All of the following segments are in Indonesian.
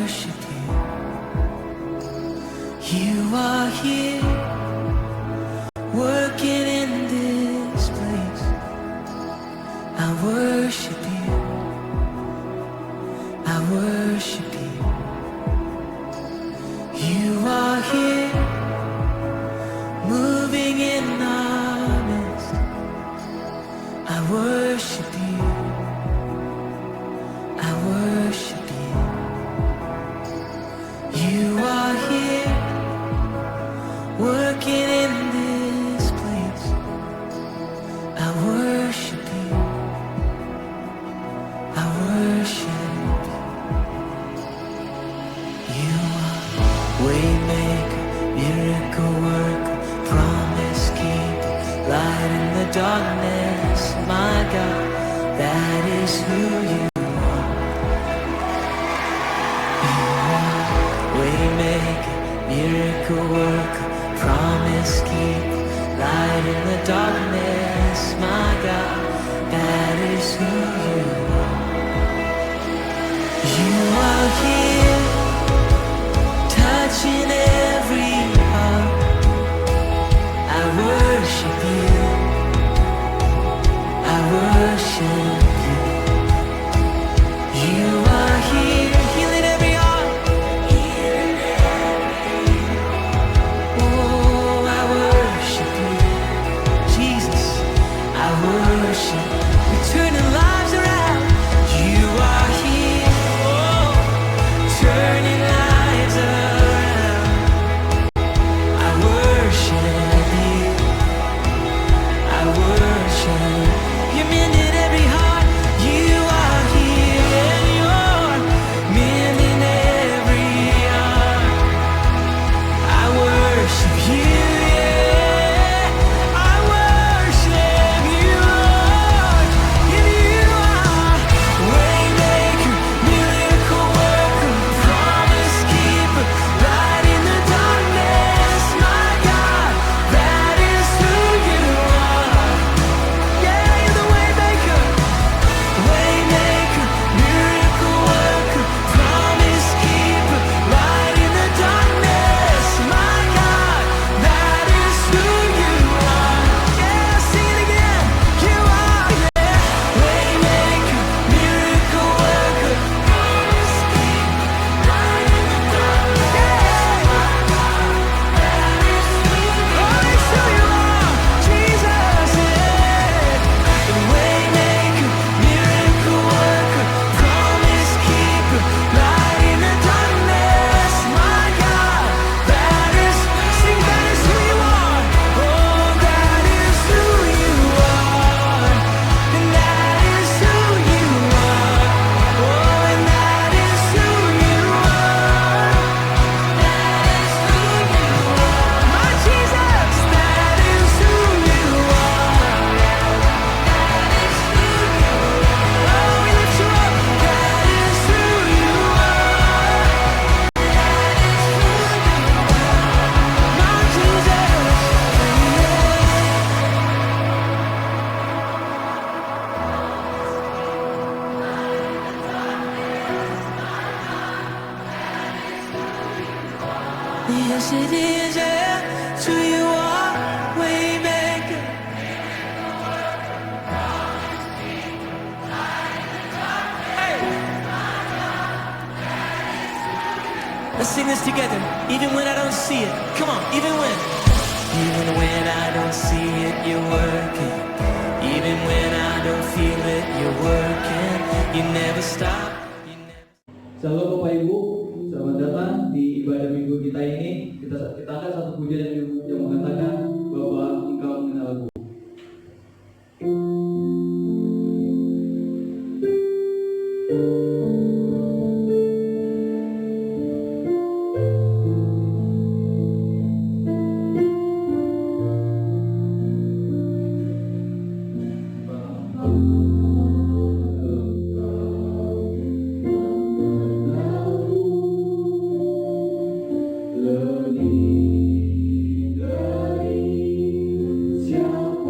worship you. You are here, working in this place. I worship you. I worship you. You are here, moving in our midst. I worship you. I worship you. You are here, working in this place. I worship you. I worship you. You are waymaker, miracle worker, promise keeper, light in the darkness. My God, that is who you are. You are waymaker, miracle worker, promise keeper, light in the darkness. My God, that is who you are. You are here, touching every heart. I worship you. I worship you. You are here, healing every heart. Oh, I worship you, Jesus. I worship. You're turning lives around. You are here, oh, turning lives around. I worship you. I worship. You're mending every heart. You are here, and you're mending every heart. I worship you, yeah. I worship you, Lord. And you are waymaker, miracle worker, promise keeper, light in the darkness. My God, that is who you are. Yeah, you're the waymaker, waymaker, miracle worker, promise keeper, light in the darkness. My God, that is who you are. Yeah, sing it again. You are, yeah, waymaker, miracle worker, promise keeper, light in the darkness. Yeah, my God, that is who you are. Oh, it's who you are, Jesus. Yeah, waymaker, miracle worker, promise keeper, light in the darkness. My God, that is, sing, that is who you are. Oh, that is who you are. And that is who you are. Oh, and that is who you are. That is who you are. My Jesus, that is who you are. That is who you are. Oh, we lift you up. That is who you are. That is who you are. My Jesus. Yes, it is, yeah. It's who you are, waymaker. Let's sing this together. Even when I don't see it. Come on, even when. Even when I don't see it, you're working. Even when I don't feel it, you're working. You never stop. You never... Shalom Bapak Ibu, selamat datang di ibadah minggu kita ini. Kita akan satu pujian yang mengatakan bahwa Engkau mengenalku. Lebih dari siapa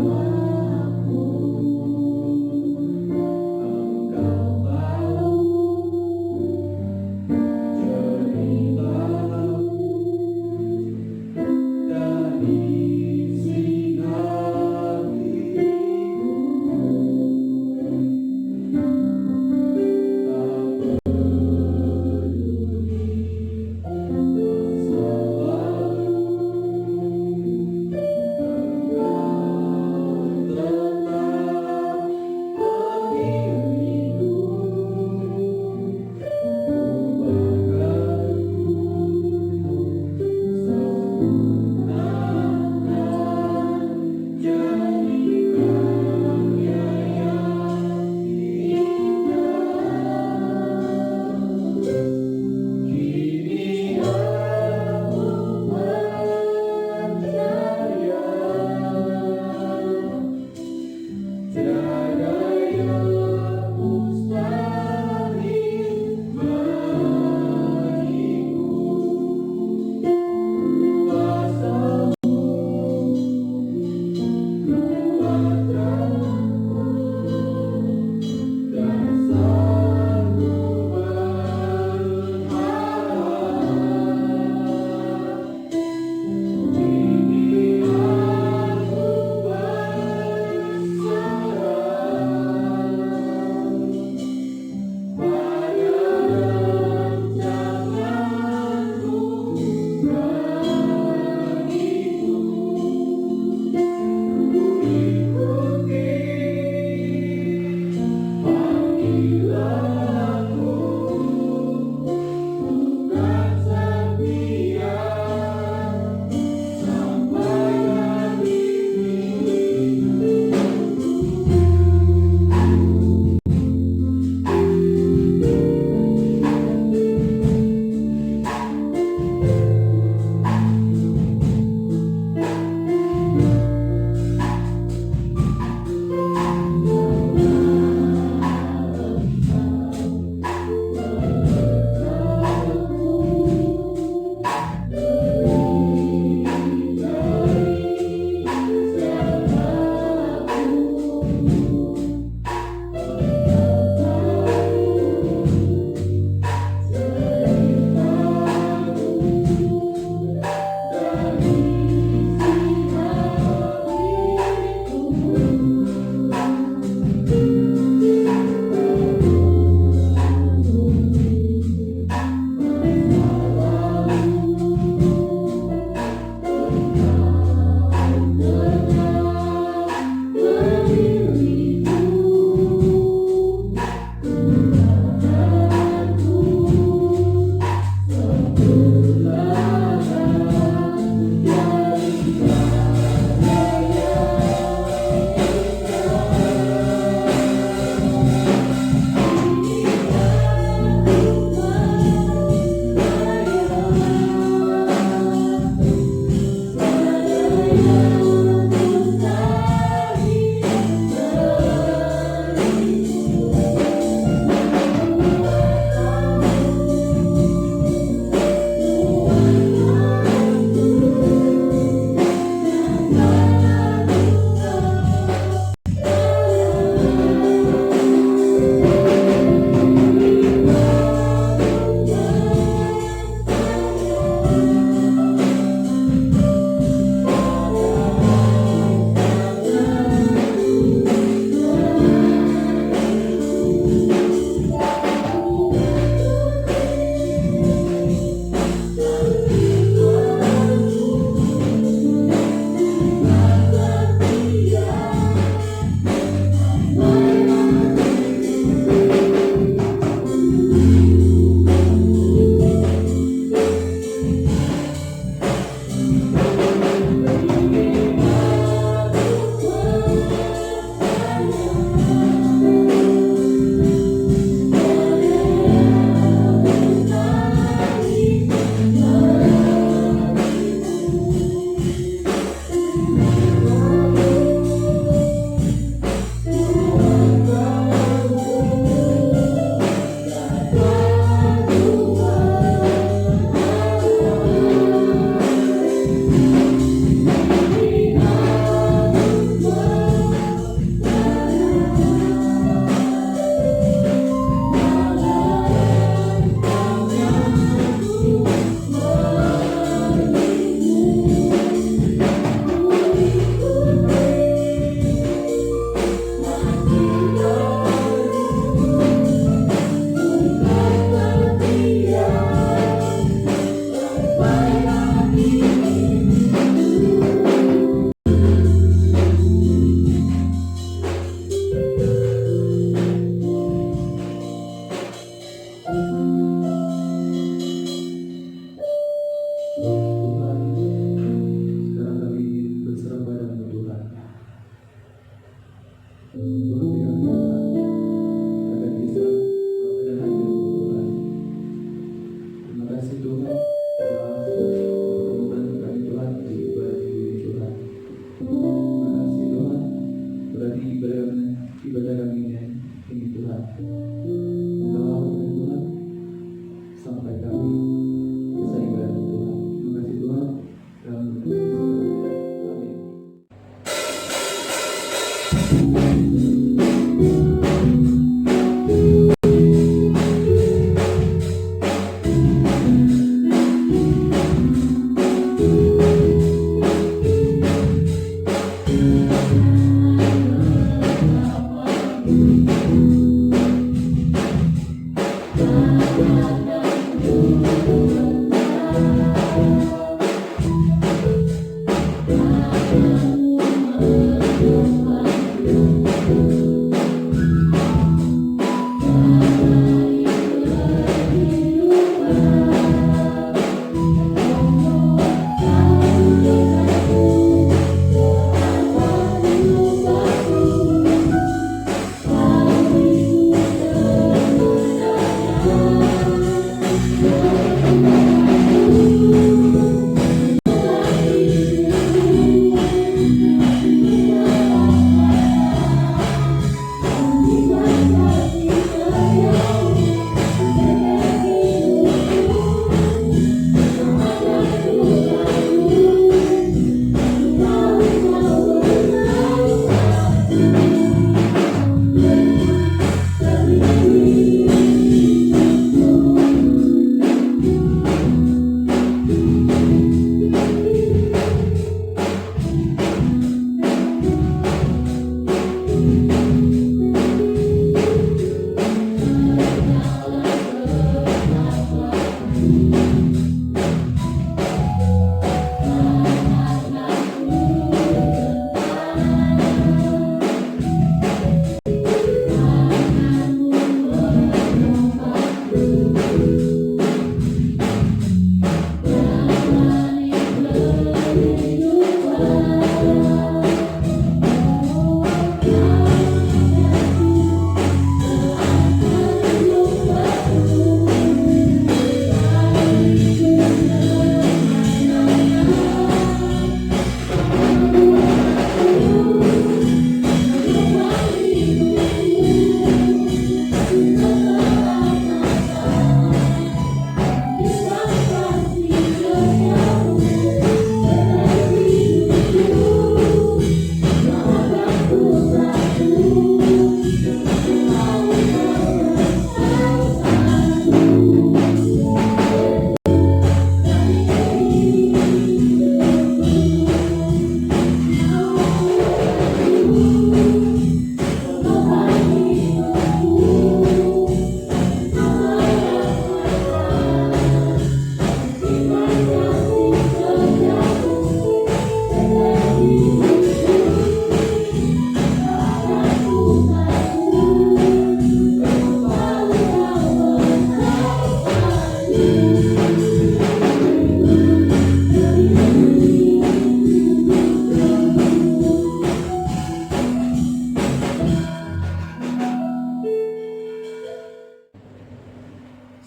kasih Tuhan atas pertemuan kami Tuhan di ibadah ini Tuhan. Terima kasih Tuhan berarti ibadah kami ini Tuhan. Engkau Tuhan sampai kami selesai ibadah Tuhan. Terima kasih Tuhan. Dalam nama Yesus. Amin.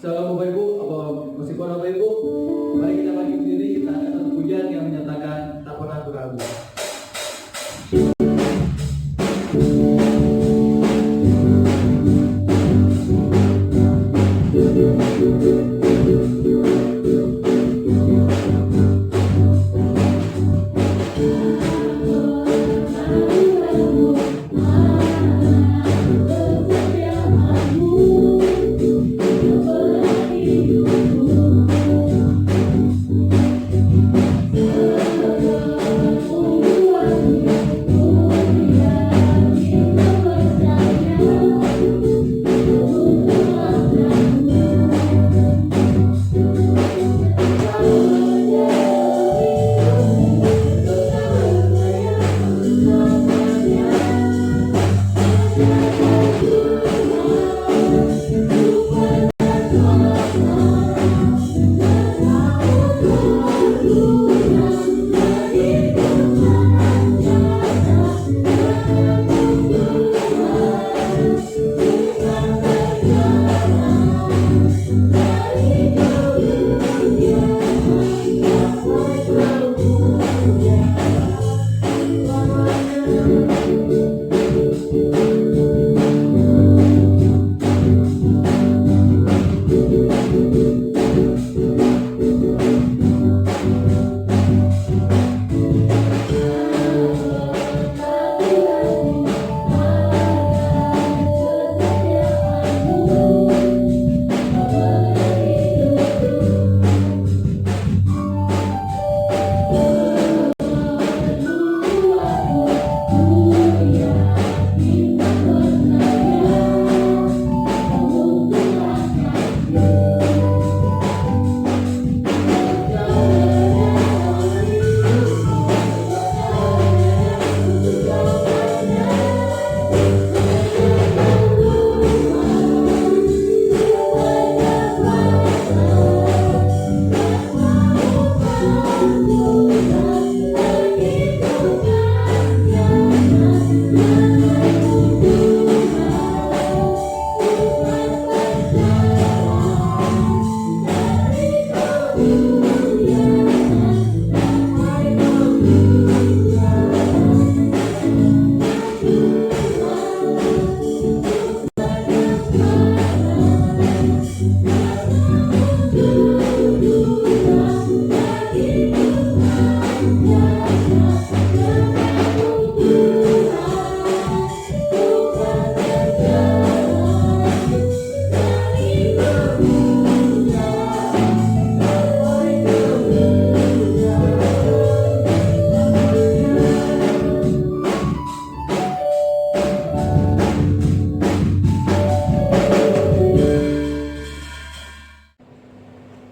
Salam Bapak Ibu, masih kuat Bapak Ibu? Mari kita bagi diri, kita akan satu pujian yang menyatakan tak pernah ragu. Oh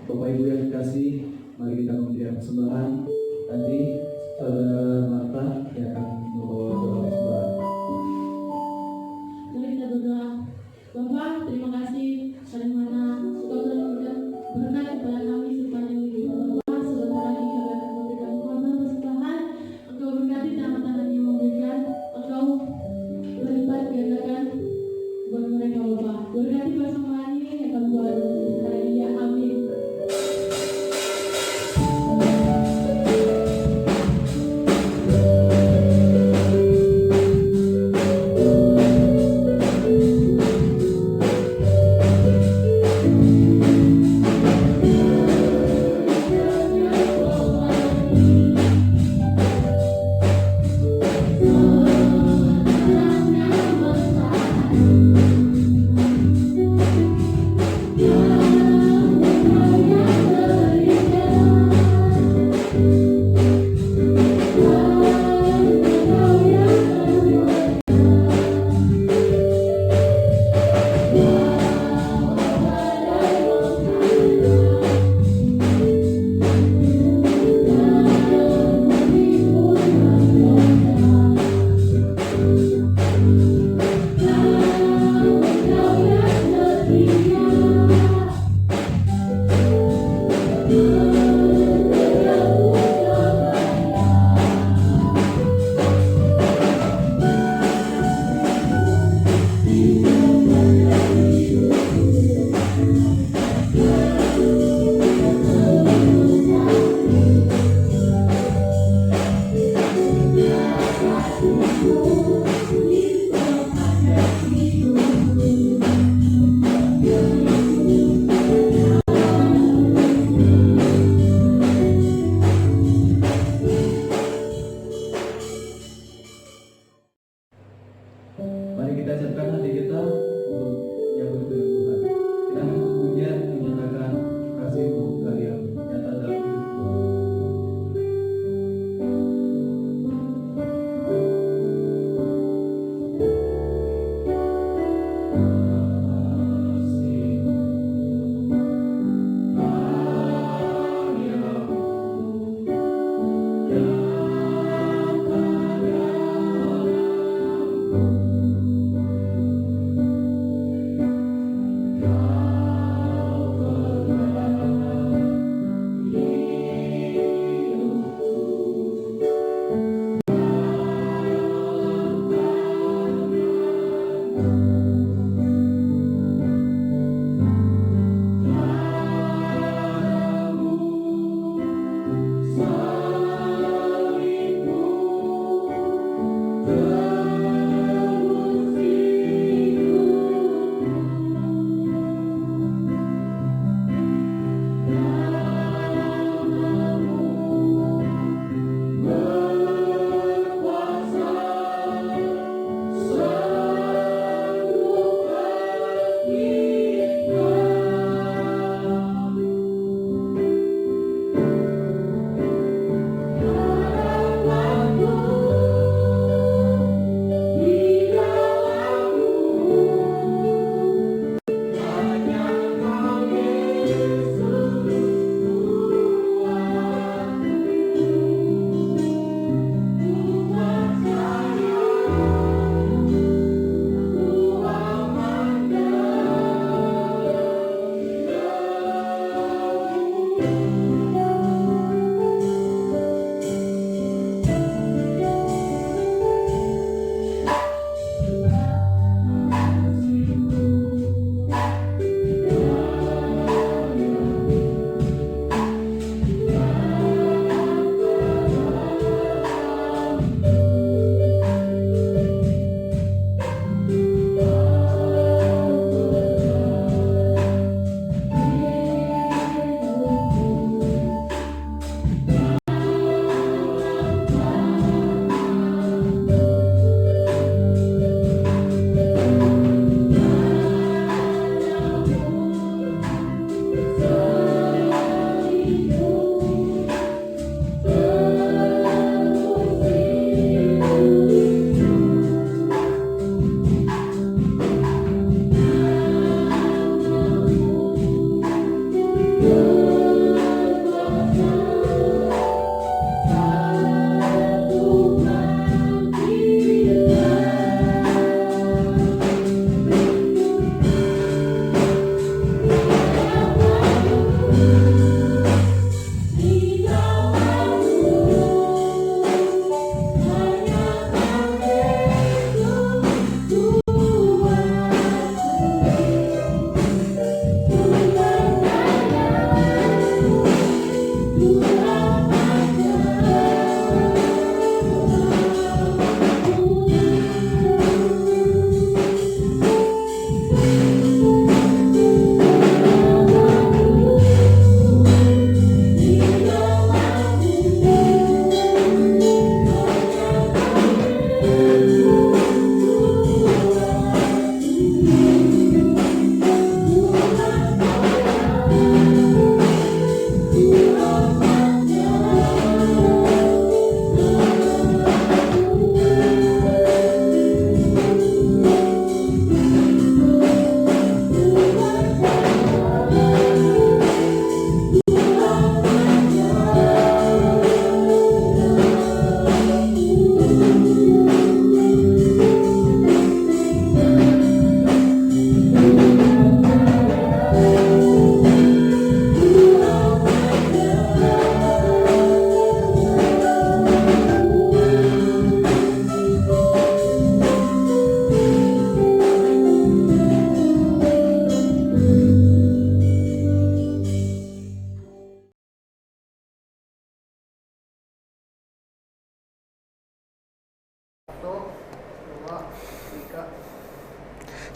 Bapak Ibu yang dikasih, mari kita memberikan persembahan. Nanti Saudara Marta yang akan membawa doa persembahan. Mari kita berdoa. Bapak, terima kasih dari mana Engkau telah memberikan berkat kepada kami sepanjang hidup Bapak. Sebentar lagi kami akan memberikan korban persembahan. Engkau berkati tangan-tangan yang memberikan. Engkau berlipat gandakan buat mereka Bapak. Berkati persembahan ini yang kami buat hari ini. Amin.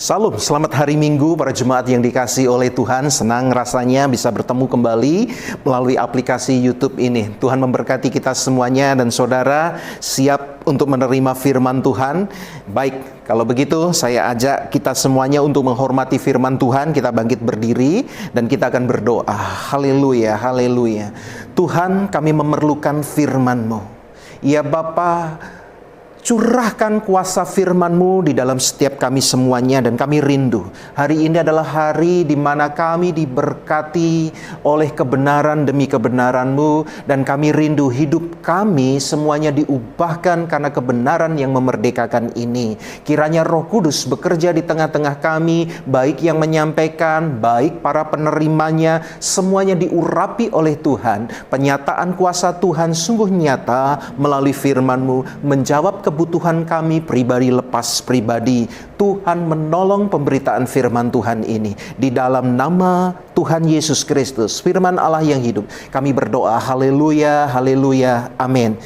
Salam, selamat hari Minggu para jemaat yang dikasihi oleh Tuhan. Senang rasanya bisa bertemu kembali melalui aplikasi YouTube ini. Tuhan memberkati kita semuanya dan saudara siap untuk menerima firman Tuhan. Baik, kalau begitu saya ajak kita semuanya untuk menghormati firman Tuhan. Kita bangkit berdiri dan kita akan berdoa. Haleluya, haleluya. Tuhan, kami memerlukan firman-Mu. Ya Bapa, curahkan kuasa firman-Mu di dalam setiap kami semuanya dan kami rindu. Hari ini adalah hari di mana kami diberkati oleh kebenaran demi kebenaran-Mu dan kami rindu hidup kami semuanya diubahkan karena kebenaran yang memerdekakan ini. Kiranya Roh Kudus bekerja di tengah-tengah kami, baik yang menyampaikan, baik para penerimanya, semuanya diurapi oleh Tuhan. Penyataan kuasa Tuhan sungguh nyata melalui firman-Mu, menjawab kebutuhan kami pribadi lepas pribadi. Tuhan menolong pemberitaan firman Tuhan ini. Di dalam nama Tuhan Yesus Kristus, firman Allah yang hidup, kami berdoa. Haleluya, haleluya, amin.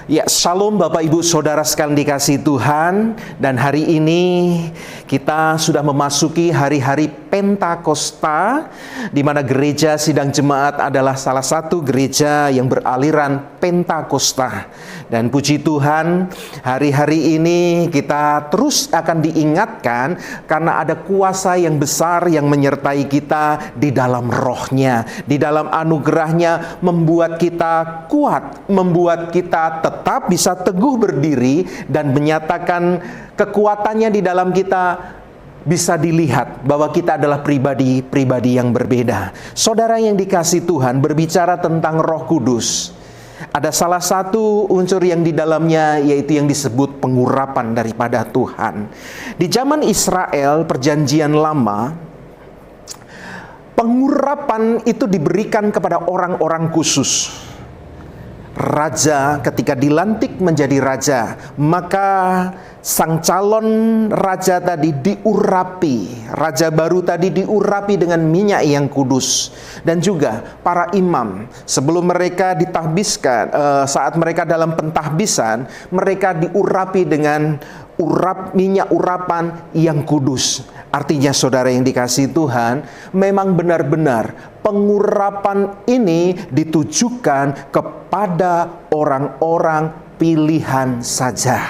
Ya, shalom Bapak Ibu Saudara sekalian dikasihi Tuhan. Dan hari ini kita sudah memasuki hari-hari Pentakosta, di mana gereja Sidang Jemaat adalah salah satu gereja yang beraliran Pentakosta. Dan puji Tuhan, hari-hari ini kita terus akan diingatkan karena ada kuasa yang besar yang menyertai kita di dalam rohnya, di dalam anugerahnya, membuat kita kuat, membuat kita tetap bisa teguh berdiri dan menyatakan kekuatannya di dalam kita bisa dilihat bahwa kita adalah pribadi-pribadi yang berbeda. Saudara yang dikasihi Tuhan, berbicara tentang Roh Kudus, ada salah satu unsur yang di dalamnya yaitu yang disebut pengurapan daripada Tuhan. Di zaman Israel, perjanjian lama, pengurapan itu diberikan kepada orang-orang khusus. Raja ketika dilantik menjadi raja, maka sang calon raja tadi diurapi, raja baru tadi diurapi dengan minyak yang kudus. Dan juga para imam sebelum mereka ditahbiskan, saat mereka dalam pentahbisan, mereka diurapi dengan minyak urapan yang kudus. Artinya saudara yang dikasihi Tuhan, memang benar-benar pengurapan ini ditujukan kepada orang-orang pilihan saja.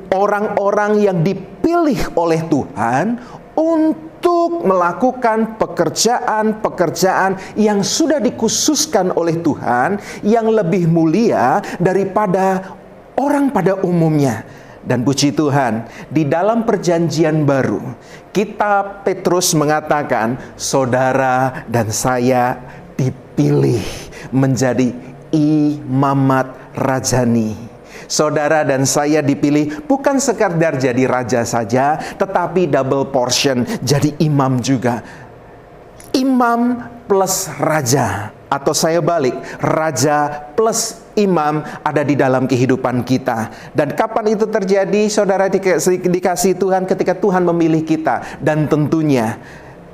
Orang-orang yang dipilih oleh Tuhan untuk melakukan pekerjaan-pekerjaan yang sudah dikhususkan oleh Tuhan, yang lebih mulia daripada orang pada umumnya. Dan puji Tuhan, di dalam perjanjian baru, kitab Petrus mengatakan, saudara dan saya dipilih menjadi imamat rajani. Saudara dan saya dipilih bukan sekadar jadi raja saja, tetapi double portion, jadi imam juga. Imam plus raja, atau saya balik, raja plus imam ada di dalam kehidupan kita. Dan kapan itu terjadi, saudara dikasihi Tuhan? Ketika Tuhan memilih kita. Dan tentunya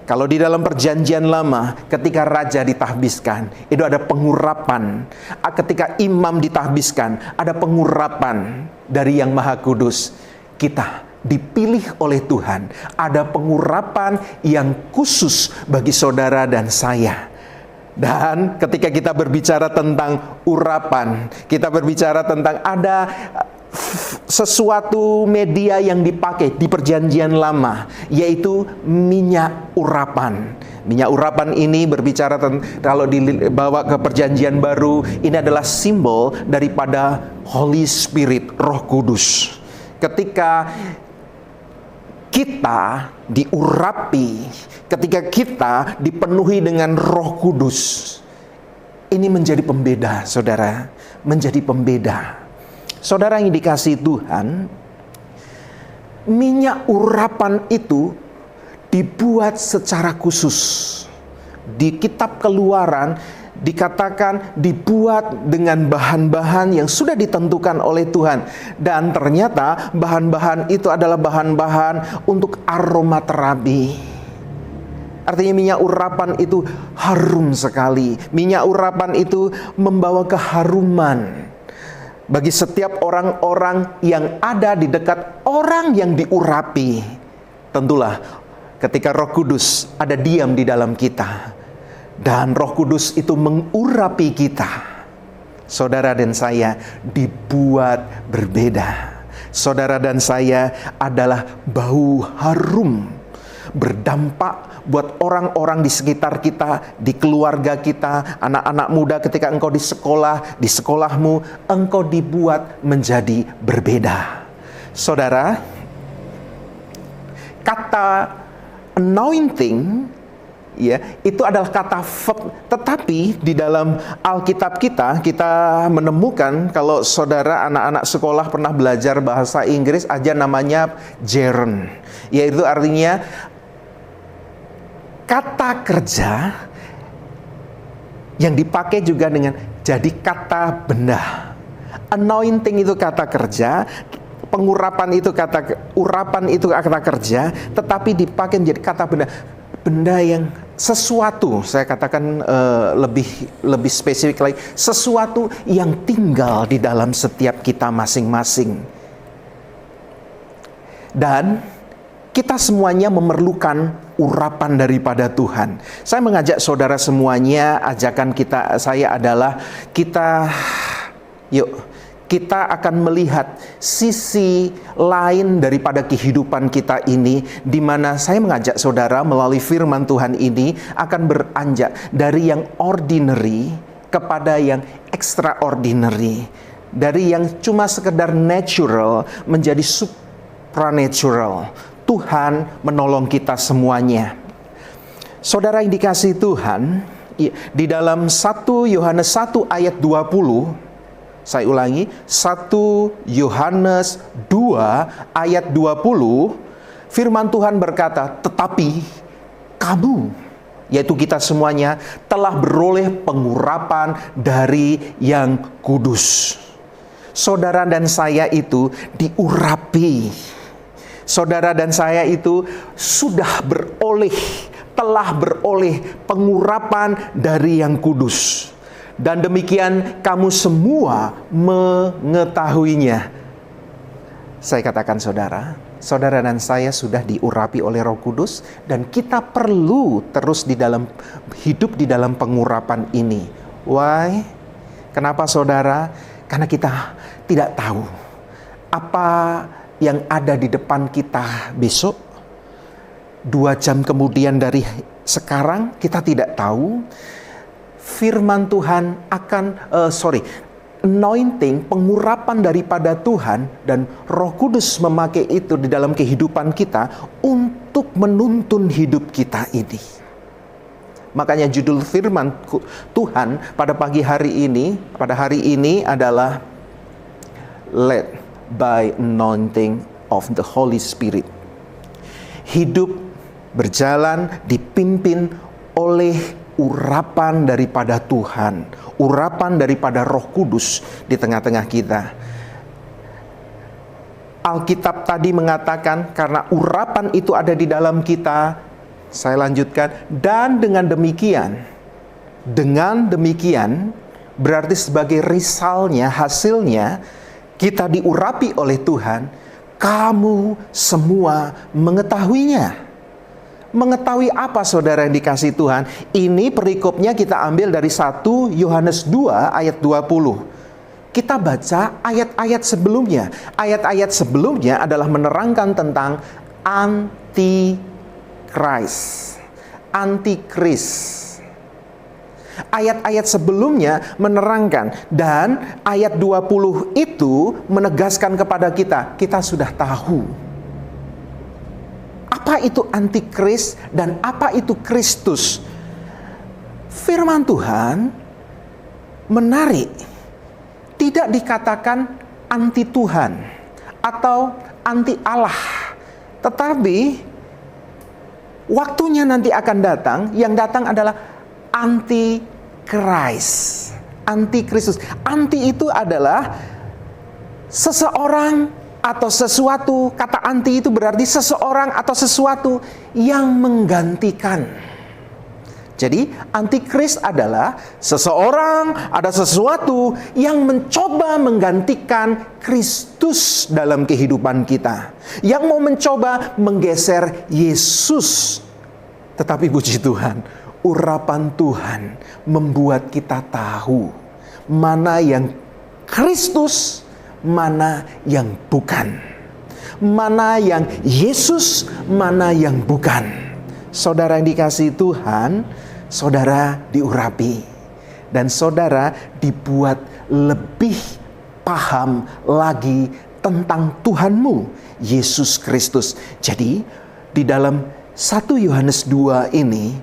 kalau di dalam perjanjian lama, ketika raja ditahbiskan, itu ada pengurapan. Ketika imam ditahbiskan, ada pengurapan dari Yang Maha Kudus. Kita dipilih oleh Tuhan, ada pengurapan yang khusus bagi saudara dan saya. Dan ketika kita berbicara tentang urapan, kita berbicara tentang ada sesuatu media yang dipakai di perjanjian lama, yaitu minyak urapan. Minyak urapan ini berbicara tentang, kalau dibawa ke perjanjian baru, ini adalah simbol daripada Holy Spirit, Roh Kudus. Ketika kita diurapi, ketika kita dipenuhi dengan Roh Kudus, ini menjadi pembeda, saudara, menjadi pembeda. Saudara yang dikasihi Tuhan, minyak urapan itu dibuat secara khusus. Di kitab Keluaran dikatakan dibuat dengan bahan-bahan yang sudah ditentukan oleh Tuhan. Dan ternyata bahan-bahan itu adalah bahan-bahan untuk aromaterapi. Artinya minyak urapan itu harum sekali. Minyak urapan itu membawa keharuman bagi setiap orang-orang yang ada di dekat orang yang diurapi. tentulah ketika Roh Kudus ada diam di dalam kita dan Roh Kudus itu mengurapi kita, saudara dan saya dibuat berbeda. Saudara dan saya adalah bau harum, berdampak buat orang-orang di sekitar kita, di keluarga kita, anak-anak muda. Ketika engkau di sekolah, di sekolahmu, engkau dibuat menjadi berbeda. Saudara, kata anointing ya, itu adalah kata verb, tetapi di dalam Alkitab kita menemukan, kalau saudara anak-anak sekolah pernah belajar bahasa Inggris, aja namanya gerund, yaitu artinya kata kerja yang dipakai juga dengan jadi kata benda. Anointing itu kata kerja, pengurapan itu urapan itu kata kerja, tetapi dipakai menjadi kata benda. Benda yang sesuatu, saya katakan lebih spesifik lagi, sesuatu yang tinggal di dalam setiap kita masing-masing. Dan kita semuanya memerlukan urapan daripada Tuhan. Saya mengajak saudara semuanya, ajakan saya adalah kita akan melihat sisi lain daripada kehidupan kita ini, di mana saya mengajak saudara melalui firman Tuhan ini akan beranjak dari yang ordinary kepada yang extraordinary, dari yang cuma sekedar natural menjadi supranatural. Tuhan menolong kita semuanya. Saudara yang dikasihi Tuhan, di dalam 1 Yohanes 1 ayat 20, saya ulangi, 1 Yohanes 2 ayat 20, firman Tuhan berkata, tetapi kamu, yaitu kita semuanya, telah beroleh pengurapan dari yang kudus. Saudara dan saya itu diurapi. Saudara dan saya itu telah beroleh pengurapan dari yang kudus. Dan demikian kamu semua mengetahuinya. Saya katakan saudara dan saya sudah diurapi oleh Roh Kudus, dan kita perlu terus hidup di dalam pengurapan ini. Why? Kenapa saudara? Karena kita tidak tahu apa yang ada di depan kita besok, 2 jam kemudian dari sekarang, kita tidak tahu. Firman Tuhan anointing, pengurapan daripada Tuhan dan Roh Kudus memakai itu di dalam kehidupan kita untuk menuntun hidup kita ini. Makanya judul firman Tuhan pada hari ini adalah led by anointing of the Holy Spirit. Hidup berjalan dipimpin oleh urapan daripada Tuhan, urapan daripada Roh Kudus di tengah-tengah kita. Alkitab tadi mengatakan karena urapan itu ada di dalam kita, saya lanjutkan, dan dengan demikian berarti sebagai risalnya, hasilnya, kita diurapi oleh Tuhan, kamu semua mengetahuinya. Mengetahui apa saudara yang dikasihi Tuhan? Ini perikopnya kita ambil dari 1 Yohanes 2 ayat 20. Kita baca ayat-ayat sebelumnya. Ayat-ayat sebelumnya adalah menerangkan tentang antikris. Ayat-ayat sebelumnya menerangkan, dan ayat 20 itu menegaskan kepada kita sudah tahu apa itu antikris dan apa itu Kristus. Firman Tuhan menarik, tidak dikatakan anti Tuhan atau anti Allah, tetapi waktunya nanti akan datang, yang datang adalah Antikris. Antikristus. Anti itu adalah seseorang atau sesuatu. Kata anti itu berarti seseorang atau sesuatu yang menggantikan. Jadi antikris adalah seseorang, ada sesuatu yang mencoba menggantikan Kristus dalam kehidupan kita. Yang mau mencoba menggeser Yesus. Tetapi puji Tuhan, urapan Tuhan membuat kita tahu mana yang Kristus, mana yang bukan. Mana yang Yesus, mana yang bukan. Saudara yang dikasihi Tuhan, saudara diurapi. Dan saudara dibuat lebih paham lagi tentang Tuhanmu, Yesus Kristus. Jadi, di dalam 1 Yohanes 2 ini,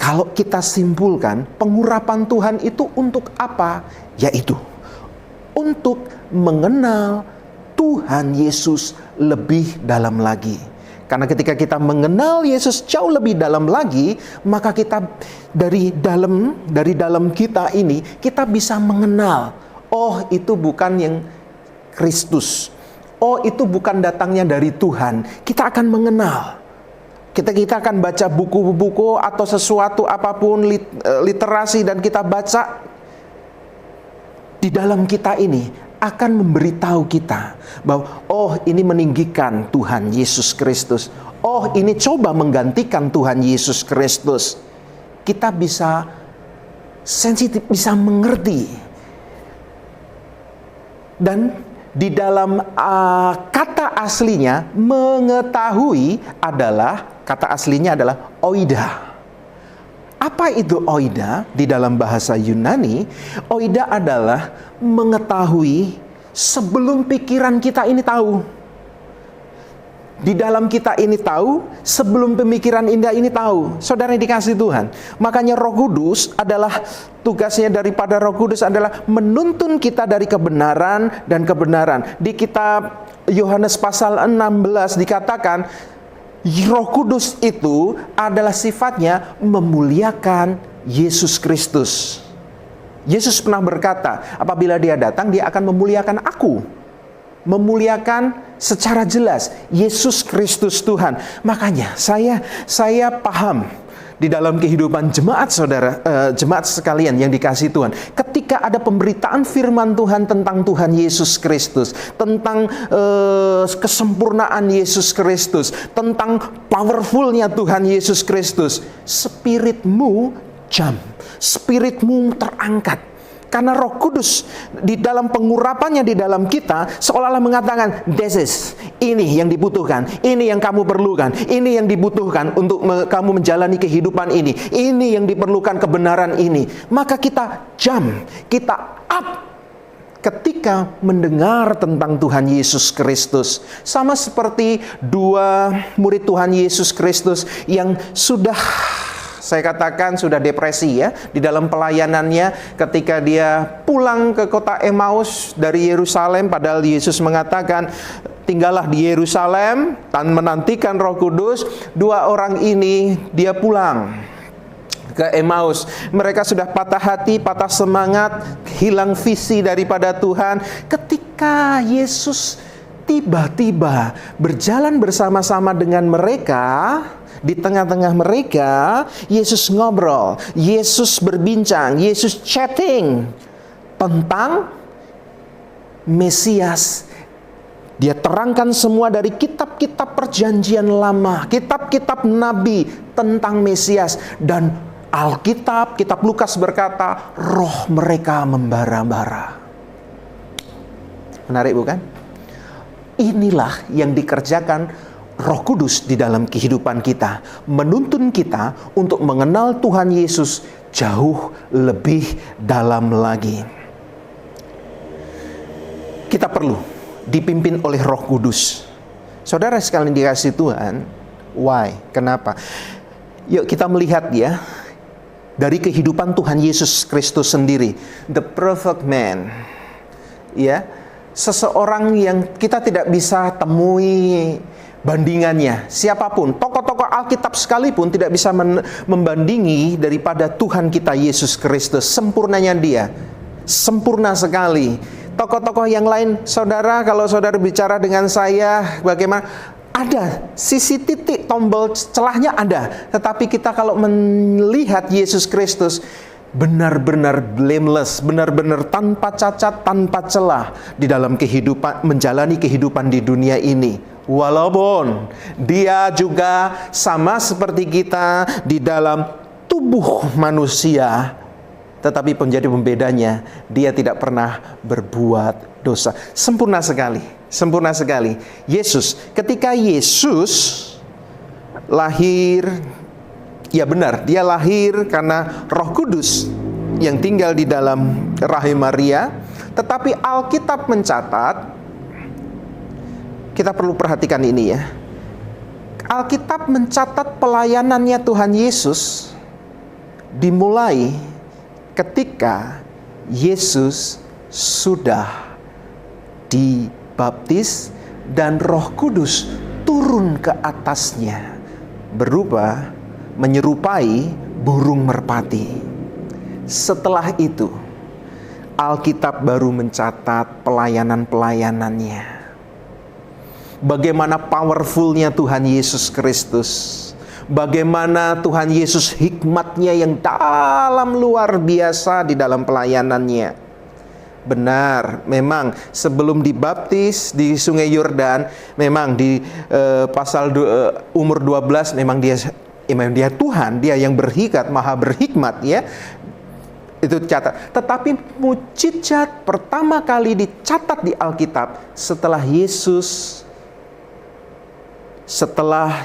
kalau kita simpulkan, pengurapan Tuhan itu untuk apa? Yaitu untuk mengenal Tuhan Yesus lebih dalam lagi. Karena ketika kita mengenal Yesus jauh lebih dalam lagi, maka kita dari dalam kita ini, kita bisa mengenal, oh itu bukan yang Kristus. Oh itu bukan datangnya dari Tuhan. Kita akan mengenal. Kita akan baca buku-buku atau sesuatu apapun, literasi, dan kita baca di dalam kita ini akan memberitahu kita bahwa oh ini meninggikan Tuhan Yesus Kristus. Oh ini coba menggantikan Tuhan Yesus Kristus. Kita bisa sensitif, bisa mengerti. Dan di dalam kata aslinya mengetahui adalah, kata aslinya adalah oida. Apa itu oida di dalam bahasa Yunani? Oida adalah mengetahui sebelum pikiran kita ini tahu. Di dalam kita ini tahu, sebelum pemikiran indah ini tahu. Saudara yang dikasihi Tuhan. Makanya Roh Kudus adalah, tugasnya daripada Roh Kudus adalah menuntun kita dari kebenaran dan kebenaran. Di kitab Yohanes pasal 16 dikatakan, Roh Kudus itu adalah sifatnya memuliakan Yesus Kristus. Yesus pernah berkata, apabila dia datang, dia akan memuliakan aku. Memuliakan secara jelas Yesus Kristus Tuhan. Makanya saya paham di dalam kehidupan jemaat saudara, jemaat sekalian yang dikasihi Tuhan, ketika ada pemberitaan firman Tuhan tentang Tuhan Yesus Kristus, tentang kesempurnaan Yesus Kristus, tentang powerfulnya Tuhan Yesus Kristus, spiritmu spiritmu terangkat. Karena Roh Kudus di dalam pengurapannya di dalam kita seolah-olah mengatakan, ini yang dibutuhkan, ini yang kamu perlukan, ini yang dibutuhkan untuk kamu menjalani kehidupan ini yang diperlukan kebenaran ini. Maka kita up ketika mendengar tentang Tuhan Yesus Kristus. Sama seperti dua murid Tuhan Yesus Kristus yang sudah, saya katakan sudah depresi ya, di dalam pelayanannya ketika dia pulang ke kota Emmaus dari Yerusalem, padahal Yesus mengatakan tinggallah di Yerusalem dan menantikan Roh Kudus. Dua orang ini dia pulang ke Emmaus. Mereka sudah patah hati, patah semangat, hilang visi daripada Tuhan. Ketika Yesus tiba-tiba berjalan bersama-sama dengan mereka, di tengah-tengah mereka, Yesus ngobrol, Yesus berbincang, Yesus chatting tentang Mesias. Dia terangkan semua dari kitab-kitab perjanjian lama, kitab-kitab nabi tentang Mesias. Dan Alkitab, kitab Lukas berkata, roh mereka membara-bara. Menarik bukan? Inilah yang dikerjakan Roh Kudus di dalam kehidupan kita, menuntun kita untuk mengenal Tuhan Yesus jauh lebih dalam lagi. Kita perlu dipimpin oleh Roh Kudus. Saudara sekalian dikasihi Tuhan, why? Kenapa? Yuk kita melihat ya, dari kehidupan Tuhan Yesus Kristus sendiri, the perfect man. Ya, seseorang yang kita tidak bisa temui bandingannya. Siapapun, tokoh-tokoh Alkitab sekalipun tidak bisa membandingi daripada Tuhan kita Yesus Kristus. Sempurnanya dia, sempurna sekali. Tokoh-tokoh yang lain, saudara, kalau saudara bicara dengan saya, bagaimana? ada sisi titik tombol celahnya ada, tetapi kita kalau melihat Yesus Kristus benar-benar blameless, benar-benar tanpa cacat, tanpa celah di dalam kehidupan, menjalani kehidupan di dunia ini. Walaupun dia juga sama seperti kita di dalam tubuh manusia, tetapi menjadi pembedanya, dia tidak pernah berbuat dosa. Sempurna sekali, sempurna sekali. Yesus, ketika Yesus lahir, ya benar, dia lahir karena Roh Kudus yang tinggal di dalam rahim Maria. Tetapi Alkitab mencatat, kita perlu perhatikan ini ya. Alkitab mencatat pelayanannya Tuhan Yesus dimulai ketika Yesus sudah dibaptis dan Roh Kudus turun ke atasnya berupa menyerupai burung merpati. Setelah itu Alkitab baru mencatat pelayanan-pelayanannya. Bagaimana powerfulnya Tuhan Yesus Kristus. Bagaimana Tuhan Yesus hikmatnya yang dalam luar biasa di dalam pelayanannya. Benar, memang sebelum dibaptis di Sungai Yordan, memang di pasal umur 12 memang dia Tuhan, dia yang berhikmat, maha berhikmat ya. Itu catat. Tetapi mujizat pertama kali dicatat di Alkitab setelah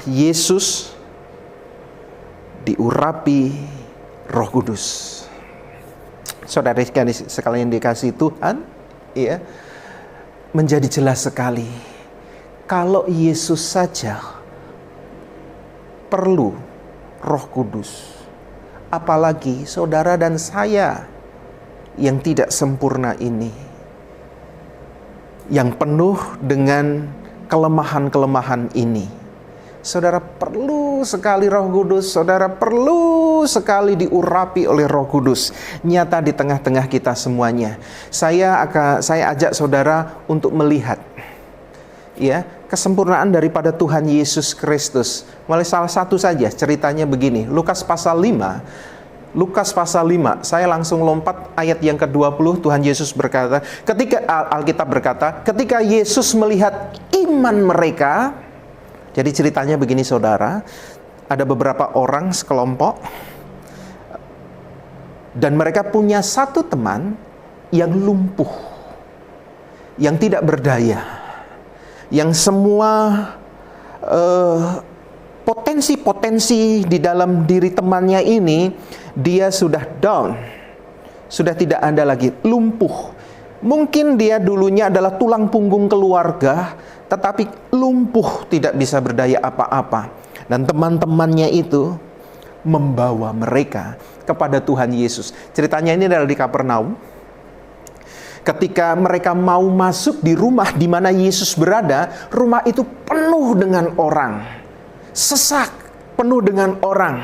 Yesus diurapi Roh Kudus. Saudara sekalian dikasihi Tuhan, ya, menjadi jelas sekali kalau Yesus saja perlu Roh Kudus, apalagi saudara dan saya yang tidak sempurna ini, yang penuh dengan kelemahan-kelemahan ini. Saudara perlu sekali Roh Kudus, saudara perlu sekali diurapi oleh Roh Kudus nyata di tengah-tengah kita semuanya. Saya ajak saudara untuk melihat ya kesempurnaan daripada Tuhan Yesus Kristus. Mulai salah satu saja ceritanya begini. Lukas pasal 5, saya langsung lompat ayat yang ke-20. Tuhan Yesus berkata, Alkitab berkata, ketika Yesus melihat iman mereka. Jadi ceritanya begini saudara, ada beberapa orang sekelompok dan mereka punya satu teman yang lumpuh, yang tidak berdaya, yang semua potensi-potensi di dalam diri temannya ini dia sudah down, sudah tidak ada lagi, lumpuh. Mungkin dia dulunya adalah tulang punggung keluarga, tetapi lumpuh, tidak bisa berdaya apa-apa. Dan teman-temannya itu membawa mereka kepada Tuhan Yesus. Ceritanya ini adalah di Kapernaum. Ketika mereka mau masuk di rumah di mana Yesus berada, rumah itu penuh dengan orang. Sesak, penuh dengan orang.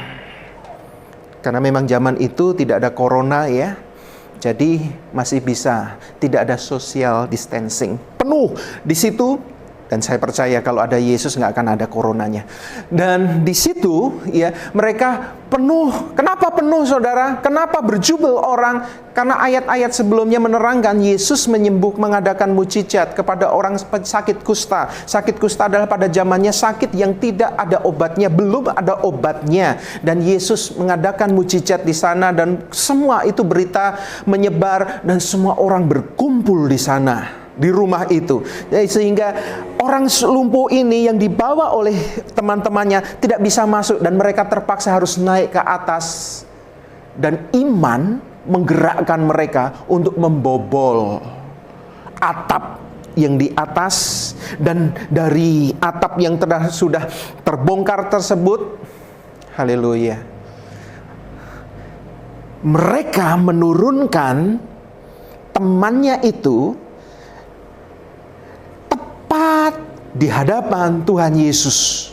Karena memang zaman itu tidak ada corona ya. Jadi masih bisa, tidak ada social distancing. Penuh di situ. Dan saya percaya kalau ada Yesus nggak akan ada coronanya. Dan di situ ya mereka penuh. Kenapa penuh saudara? Kenapa berjubel orang? Karena ayat-ayat sebelumnya menerangkan Yesus mengadakan mujizat kepada orang sakit kusta. Sakit kusta adalah pada zamannya sakit yang tidak ada obatnya, belum ada obatnya. Dan Yesus mengadakan mujizat di sana dan semua itu berita menyebar dan semua orang berkumpul di sana. Di rumah itu, sehingga orang lumpuh ini yang dibawa oleh teman-temannya tidak bisa masuk dan mereka terpaksa harus naik ke atas. Dan iman menggerakkan mereka untuk membobol atap yang di atas, dan dari atap yang sudah terbongkar tersebut, haleluya, mereka menurunkan temannya itu di hadapan Tuhan Yesus.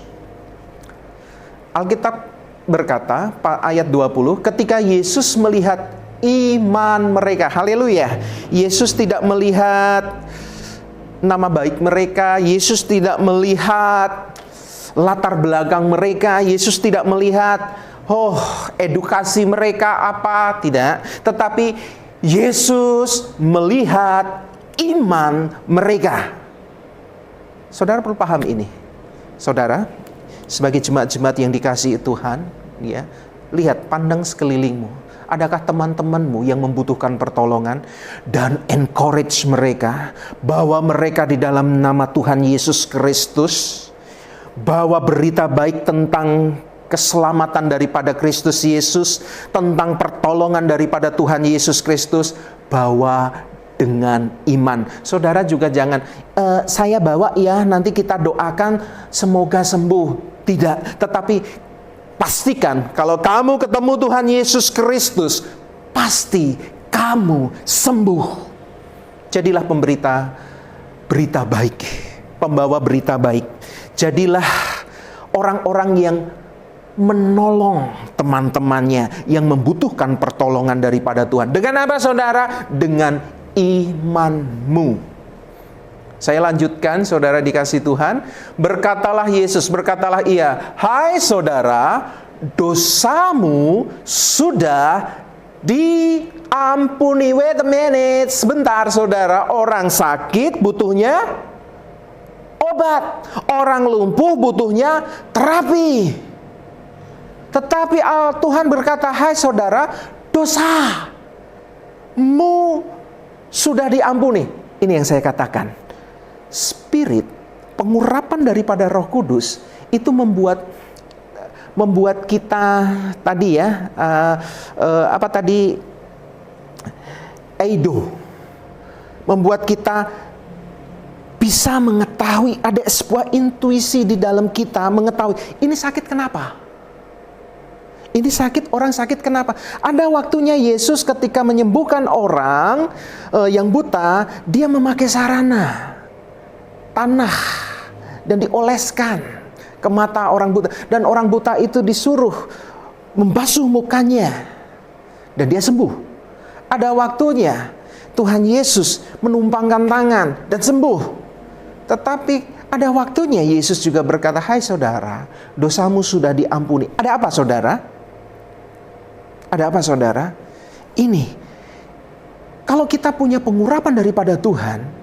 Alkitab berkata, ayat 20, ketika Yesus melihat iman mereka, haleluya. Yesus tidak melihat nama baik mereka, Yesus tidak melihat latar belakang mereka. Yesus tidak melihat, edukasi mereka apa, tidak. Tetapi Yesus melihat iman mereka. Saudara perlu paham ini. Saudara, sebagai jemaat-jemaat yang dikasihi Tuhan, ya, lihat, pandang sekelilingmu. Adakah teman-temanmu yang membutuhkan pertolongan? Dan encourage mereka, bawa mereka di dalam nama Tuhan Yesus Kristus. Bawa berita baik tentang keselamatan daripada Kristus Yesus, tentang pertolongan daripada Tuhan Yesus Kristus. Bawa dengan iman. Saudara juga jangan, saya bawa ya, nanti kita doakan semoga sembuh. Tidak, tetapi pastikan kalau kamu ketemu Tuhan Yesus Kristus, pasti kamu sembuh. Jadilah pemberita berita baik, pembawa berita baik. Jadilah orang-orang yang menolong teman-temannya yang membutuhkan pertolongan daripada Tuhan. Dengan apa, saudara? Dengan imanmu. Saya lanjutkan, saudara dikasih Tuhan. Berkatalah Yesus, berkatalah Ia, hai saudara, dosamu sudah diampuni. Wait a minute, sebentar saudara. Orang sakit butuhnya obat, orang lumpuh butuhnya terapi. Tetapi Tuhan berkata, hai saudara, dosamu sudah diampuni. Ini yang saya katakan. Spirit, pengurapan daripada Roh Kudus itu membuat kita tadi ya, eido, membuat kita bisa mengetahui, ada sebuah intuisi di dalam kita mengetahui ini sakit kenapa. Ini sakit, orang sakit kenapa? Ada waktunya Yesus ketika menyembuhkan orang yang buta, dia memakai sarana tanah dan dioleskan ke mata orang buta, dan orang buta itu disuruh membasuh mukanya dan dia sembuh. Ada waktunya Tuhan Yesus menumpangkan tangan dan sembuh. Tetapi ada waktunya Yesus juga berkata, hai saudara, dosamu sudah diampuni. Ada apa saudara? Ada apa saudara? Ini, kalau kita punya pengurapan daripada Tuhan,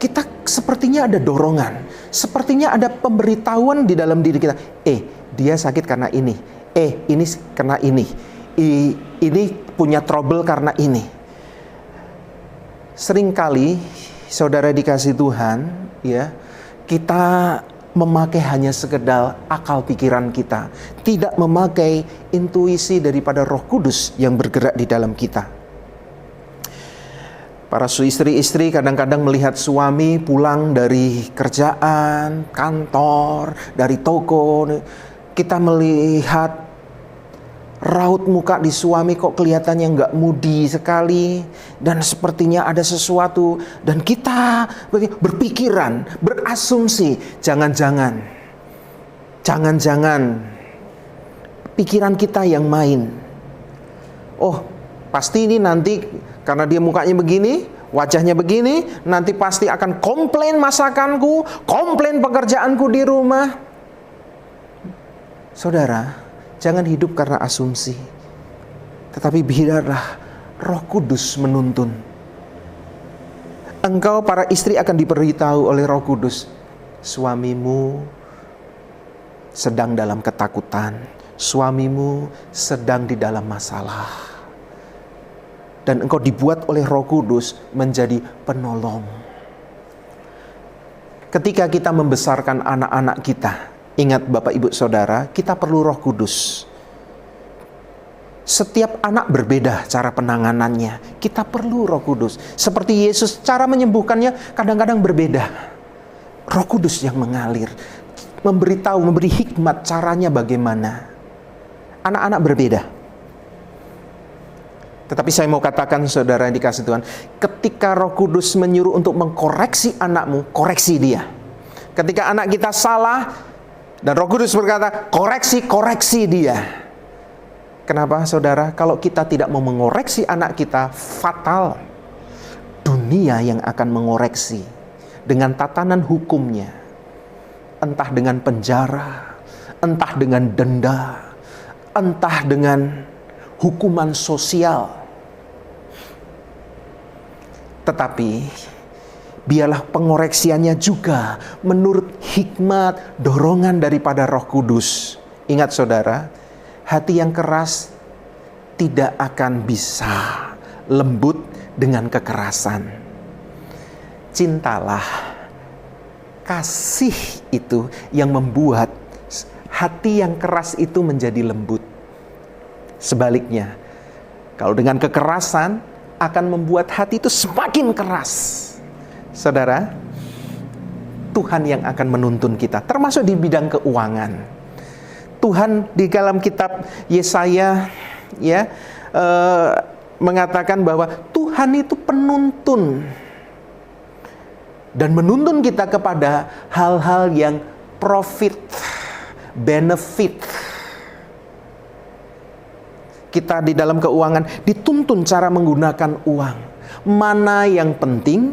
kita sepertinya ada dorongan, sepertinya ada pemberitahuan di dalam diri kita. Dia sakit karena ini. Ini karena ini. Ini punya trouble karena ini. Seringkali, saudara dikasih Tuhan, ya, kita memakai hanya sekedar akal pikiran kita, tidak memakai intuisi daripada Roh Kudus yang bergerak di dalam kita. Para istri-istri kadang-kadang melihat suami pulang dari kerjaan, kantor, dari toko. Kita melihat raut muka di suami kok kelihatannya nggak moody sekali. Dan sepertinya ada sesuatu. Dan kita berpikiran, berasumsi. Jangan-jangan pikiran kita yang main. Pasti ini nanti karena dia mukanya begini, wajahnya begini, nanti pasti akan komplain masakanku, komplain pekerjaanku di rumah. Saudara, jangan hidup karena asumsi, tetapi biarlah Roh Kudus menuntun. Engkau para istri akan diberitahu oleh Roh Kudus, suamimu sedang dalam ketakutan, suamimu sedang di dalam masalah. Dan engkau dibuat oleh Roh Kudus menjadi penolong. Ketika kita membesarkan anak-anak kita, ingat Bapak Ibu Saudara, kita perlu Roh Kudus. Setiap anak berbeda cara penanganannya. Kita perlu Roh Kudus. Seperti Yesus, cara menyembuhkannya kadang-kadang berbeda. Roh Kudus yang mengalir, memberitahu, memberi hikmat caranya bagaimana. Anak-anak berbeda. Tetapi saya mau katakan, saudara yang dikasih Tuhan, ketika Roh Kudus menyuruh untuk mengkoreksi anakmu, koreksi dia. Ketika anak kita salah, dan Roh Kudus berkata, koreksi dia. Kenapa saudara? Kalau kita tidak mau mengoreksi anak kita, fatal. Dunia yang akan mengoreksi dengan tatanan hukumnya. entah dengan penjara, entah dengan denda, entah dengan hukuman sosial. Tetapi biarlah pengoreksiannya juga menurut hikmat dorongan daripada Roh Kudus. Ingat saudara, hati yang keras tidak akan bisa lembut dengan kekerasan. Cintalah, kasih itu yang membuat hati yang keras itu menjadi lembut. Sebaliknya, kalau dengan kekerasan akan membuat hati itu semakin keras. Saudara, Tuhan yang akan menuntun kita, termasuk di bidang keuangan. Tuhan di dalam kitab Yesaya mengatakan bahwa Tuhan itu penuntun dan menuntun kita kepada hal-hal yang profit, benefit. Kita di dalam keuangan dituntun cara menggunakan uang. Mana yang penting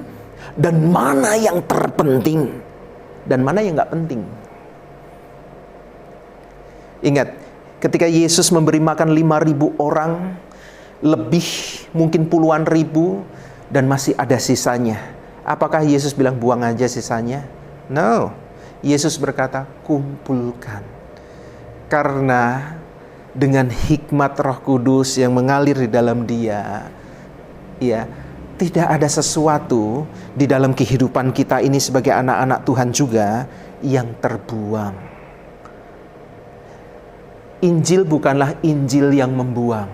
dan mana yang terpenting dan mana yang nggak penting. Ingat, ketika Yesus memberi makan 5.000 orang, lebih mungkin puluhan ribu, dan masih ada sisanya. Apakah Yesus bilang buang aja sisanya? No. Yesus berkata, kumpulkan. Karena dengan hikmat Roh Kudus yang mengalir di dalam dia, ya, tidak ada sesuatu di dalam kehidupan kita ini sebagai anak-anak Tuhan juga yang terbuang. Injil bukanlah Injil yang membuang.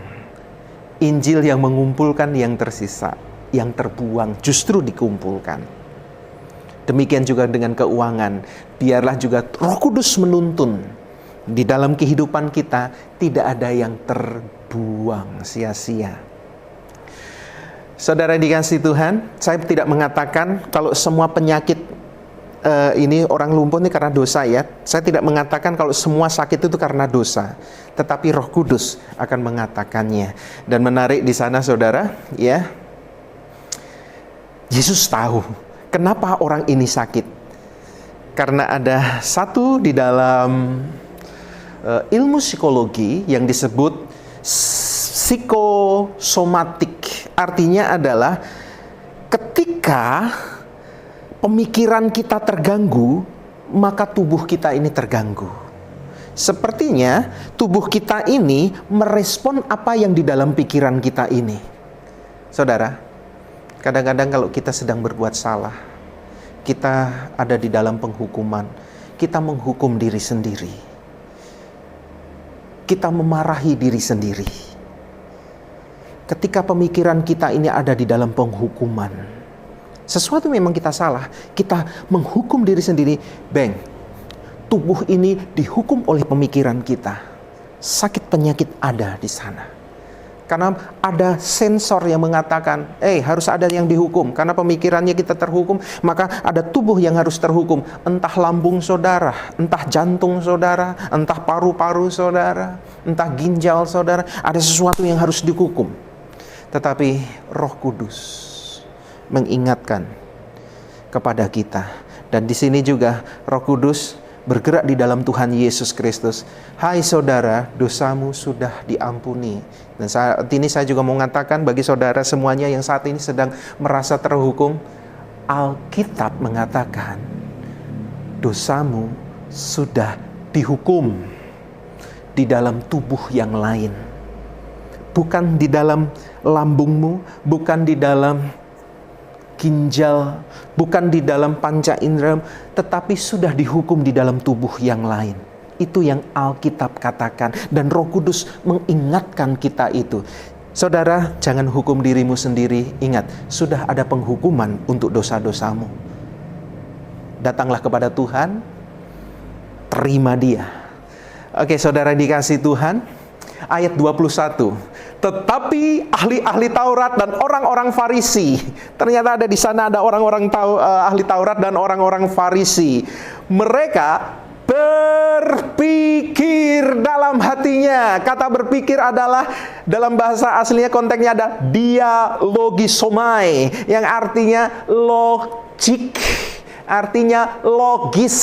Injil yang mengumpulkan yang tersisa, yang terbuang justru dikumpulkan. Demikian juga dengan keuangan. Biarlah juga Roh Kudus menuntun. Di dalam kehidupan kita tidak ada yang terbuang sia-sia. Saudara dikasih Tuhan, saya tidak mengatakan kalau semua penyakit ini orang lumpuh ini karena dosa ya. Saya tidak mengatakan kalau semua sakit itu karena dosa, tetapi Roh Kudus akan mengatakannya. Dan menarik di sana saudara, ya, Yesus tahu kenapa orang ini sakit. Karena ada satu di dalam ilmu psikologi yang disebut psikosomatik. Artinya adalah ketika pemikiran kita terganggu, maka tubuh kita ini terganggu. Sepertinya tubuh kita ini merespon apa yang di dalam pikiran kita ini. Saudara, kadang-kadang kalau kita sedang berbuat salah, kita ada di dalam penghukuman, kita menghukum diri sendiri. Kita memarahi diri sendiri. Ketika pemikiran kita ini ada di dalam penghukuman, sesuatu memang kita salah, kita menghukum diri sendiri. Bang, tubuh ini dihukum oleh pemikiran kita. Sakit penyakit ada di sana. Karena ada sensor yang mengatakan, harus ada yang dihukum. Karena pemikirannya kita terhukum, maka ada tubuh yang harus terhukum. Entah lambung saudara, entah jantung saudara, entah paru-paru saudara, entah ginjal saudara. Ada sesuatu yang harus dihukum. Tetapi Roh Kudus mengingatkan kepada kita. Dan di sini juga Roh Kudus bergerak di dalam Tuhan Yesus Kristus. Hai saudara, dosamu sudah diampuni. Dan saat ini saya juga mau mengatakan bagi saudara semuanya yang saat ini sedang merasa terhukum, Alkitab mengatakan dosamu sudah dihukum di dalam tubuh yang lain. Bukan di dalam lambungmu, bukan di dalam ginjal, bukan di dalam panca indera, tetapi sudah dihukum di dalam tubuh yang lain. Itu yang Alkitab katakan, dan Roh Kudus mengingatkan kita itu. Saudara, jangan hukum dirimu sendiri. Ingat, sudah ada penghukuman untuk dosa-dosamu. Datanglah kepada Tuhan, terima Dia. Oke, saudara dikasih Tuhan, ayat 21. Tetapi ahli-ahli Taurat dan orang-orang Farisi, ternyata ada di sana ada orang-orang ahli Taurat dan orang-orang Farisi. Mereka berpikir dalam hatinya. Kata berpikir adalah dalam bahasa aslinya konteksnya ada dialogisomai, yang artinya logik, artinya logis.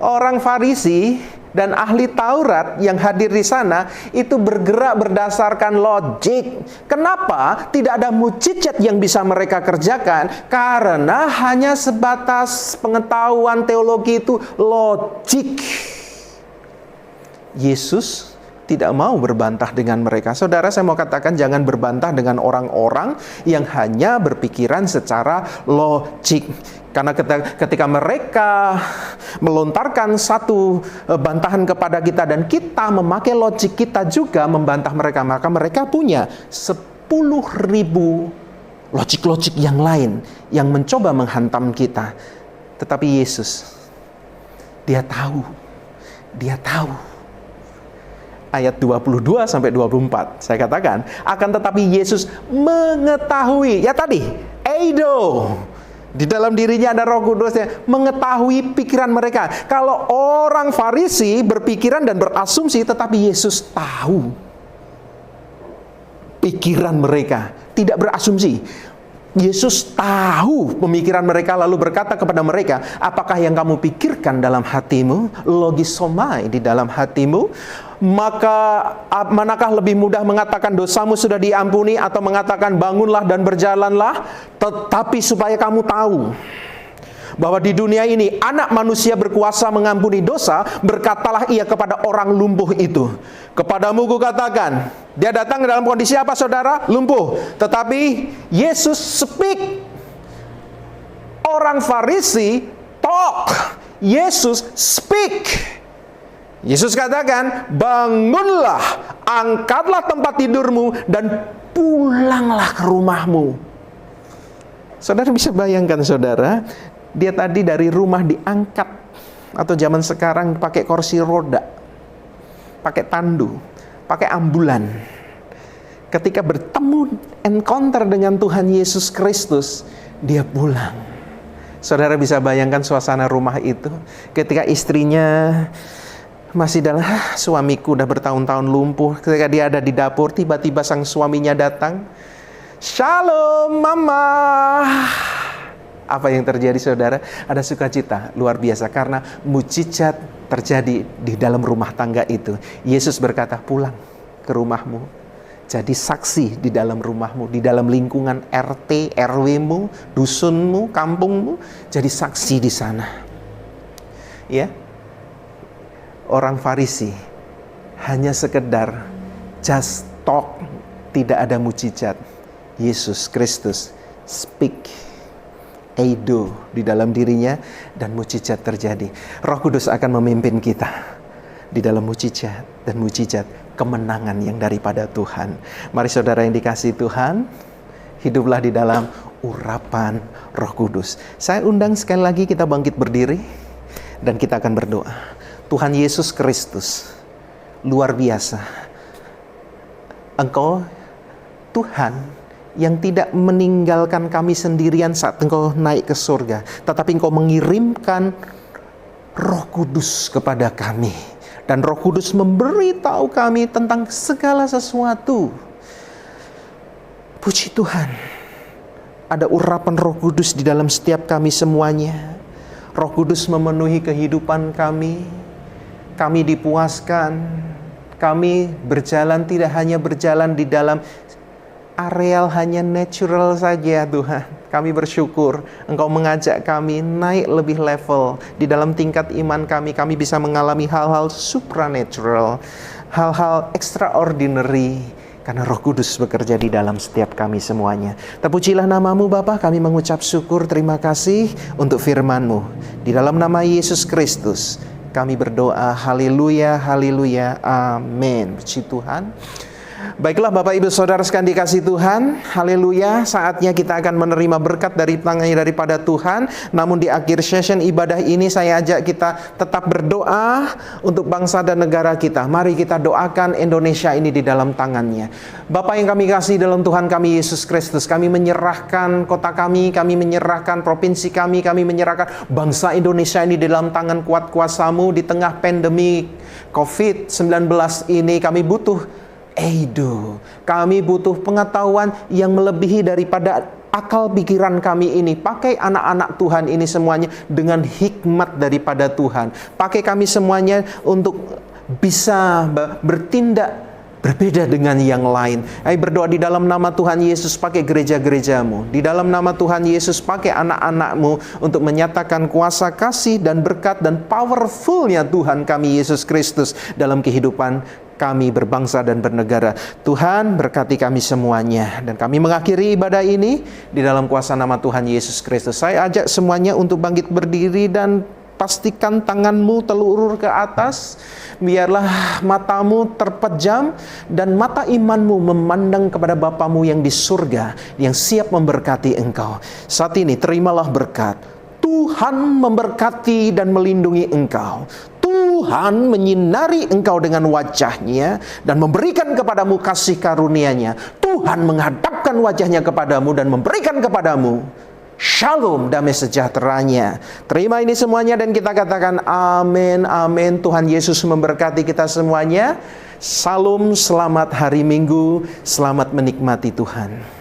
Orang Farisi dan ahli Taurat yang hadir di sana itu bergerak berdasarkan logik. Kenapa tidak ada mukjizat yang bisa mereka kerjakan? Karena hanya sebatas pengetahuan teologi itu logik. Yesus tidak mau berbantah dengan mereka. Saudara, saya mau katakan jangan berbantah dengan orang-orang yang hanya berpikiran secara logik. Karena ketika mereka melontarkan satu bantahan kepada kita dan kita memakai logik kita juga membantah mereka, maka mereka punya 10.000 logik-logik yang lain yang mencoba menghantam kita. Tetapi Yesus, Dia tahu. Ayat 22 sampai 24 saya katakan, akan tetapi Yesus mengetahui, ya tadi, eido, di dalam dirinya ada Roh Kudusnya, mengetahui pikiran mereka. Kalau orang Farisi berpikiran dan berasumsi, tetapi Yesus tahu pikiran mereka, tidak berasumsi. Yesus tahu pemikiran mereka, lalu berkata kepada mereka, apakah yang kamu pikirkan dalam hatimu, logisomai di dalam hatimu, maka manakah lebih mudah mengatakan dosamu sudah diampuni, atau mengatakan bangunlah dan berjalanlah? Tetapi supaya kamu tahu bahwa di dunia ini anak manusia berkuasa mengampuni dosa, berkatalah ia kepada orang lumpuh itu, kepadamu kukatakan. Dia datang dalam kondisi apa, saudara? Lumpuh. Tetapi Yesus speak. Orang Farisi talk, Yesus speak. Yesus katakan, bangunlah, angkatlah tempat tidurmu, dan pulanglah ke rumahmu. Saudara bisa bayangkan, saudara, dia tadi dari rumah diangkat, atau zaman sekarang pakai kursi roda, pakai tandu, pakai ambulan. Ketika bertemu, encounter dengan Tuhan Yesus Kristus, dia pulang. Saudara bisa bayangkan suasana rumah itu, ketika istrinya masih dalam, suamiku udah bertahun-tahun lumpuh. Ketika dia ada di dapur, tiba-tiba sang suaminya datang. Shalom mama. Apa yang terjadi, saudara? Ada sukacita luar biasa karena mukjizat terjadi di dalam rumah tangga itu. Yesus berkata, pulang ke rumahmu, jadi saksi di dalam rumahmu, di dalam lingkungan RT, RW-mu, dusunmu, kampungmu, jadi saksi di sana. Ya, orang Farisi hanya sekedar just talk, tidak ada mukjizat. Yesus Kristus speak, eido di dalam dirinya, dan mukjizat terjadi. Roh Kudus akan memimpin kita di dalam mukjizat dan mukjizat kemenangan yang daripada Tuhan. Mari saudara yang dikasihi Tuhan, hiduplah di dalam urapan Roh Kudus. Saya undang sekali lagi kita bangkit berdiri dan kita akan berdoa. Tuhan Yesus Kristus, luar biasa. Engkau Tuhan yang tidak meninggalkan kami sendirian saat Engkau naik ke surga, tetapi Engkau mengirimkan Roh Kudus kepada kami, dan Roh Kudus memberitahu kami tentang segala sesuatu. Puji Tuhan, ada urapan Roh Kudus di dalam setiap kami semuanya. Roh Kudus memenuhi kehidupan kami. Kami dipuaskan. Kami berjalan, tidak hanya berjalan di dalam areal hanya natural saja, Tuhan. Kami bersyukur Engkau mengajak kami naik lebih level. Di dalam tingkat iman kami bisa mengalami hal-hal supernatural, hal-hal extraordinary, karena Roh Kudus bekerja di dalam setiap kami semuanya. Terpujilah nama-Mu Bapa, kami mengucap syukur, terima kasih untuk firman-Mu. Di dalam nama Yesus Kristus kami berdoa, haleluya, haleluya, amin. Puji Tuhan. Baiklah Bapak Ibu Saudara sekalian dikasihi Tuhan, haleluya, saatnya kita akan menerima berkat dari tangannya daripada Tuhan. Namun di akhir session ibadah ini saya ajak kita tetap berdoa untuk bangsa dan negara kita. Mari kita doakan Indonesia ini di dalam tangannya. Bapak yang kami kasih dalam Tuhan kami Yesus Kristus, kami menyerahkan kota kami menyerahkan provinsi kami menyerahkan bangsa Indonesia ini di dalam tangan kuat kuasa-Mu. Di tengah pandemi COVID-19 ini kami butuh eido. Kami butuh pengetahuan yang melebihi daripada akal pikiran kami ini, pakai anak-anak Tuhan ini semuanya dengan hikmat daripada Tuhan. Pakai kami semuanya untuk bisa bertindak berbeda dengan yang lain. Ayo berdoa di dalam nama Tuhan Yesus, pakai gereja-gerejamu. Di dalam nama Tuhan Yesus, pakai anak-anakmu untuk menyatakan kuasa kasih dan berkat dan powerfulnya Tuhan kami Yesus Kristus dalam kehidupan kami berbangsa dan bernegara. Tuhan berkati kami semuanya. Dan kami mengakhiri ibadah ini di dalam kuasa nama Tuhan Yesus Kristus. Saya ajak semuanya untuk bangkit berdiri dan pastikan tanganmu telurur ke atas. Biarlah matamu terpejam dan mata imanmu memandang kepada Bapamu yang di surga, yang siap memberkati engkau. Saat ini terimalah berkat. Tuhan memberkati dan melindungi engkau. Tuhan menyinari engkau dengan wajah-Nya dan memberikan kepadamu kasih karunia-Nya. Tuhan menghadapkan wajah-Nya kepadamu dan memberikan kepadamu shalom, damai sejahtera-Nya. Terima ini semuanya dan kita katakan amin, amin. Tuhan Yesus memberkati kita semuanya. Salam, selamat hari Minggu, selamat menikmati Tuhan.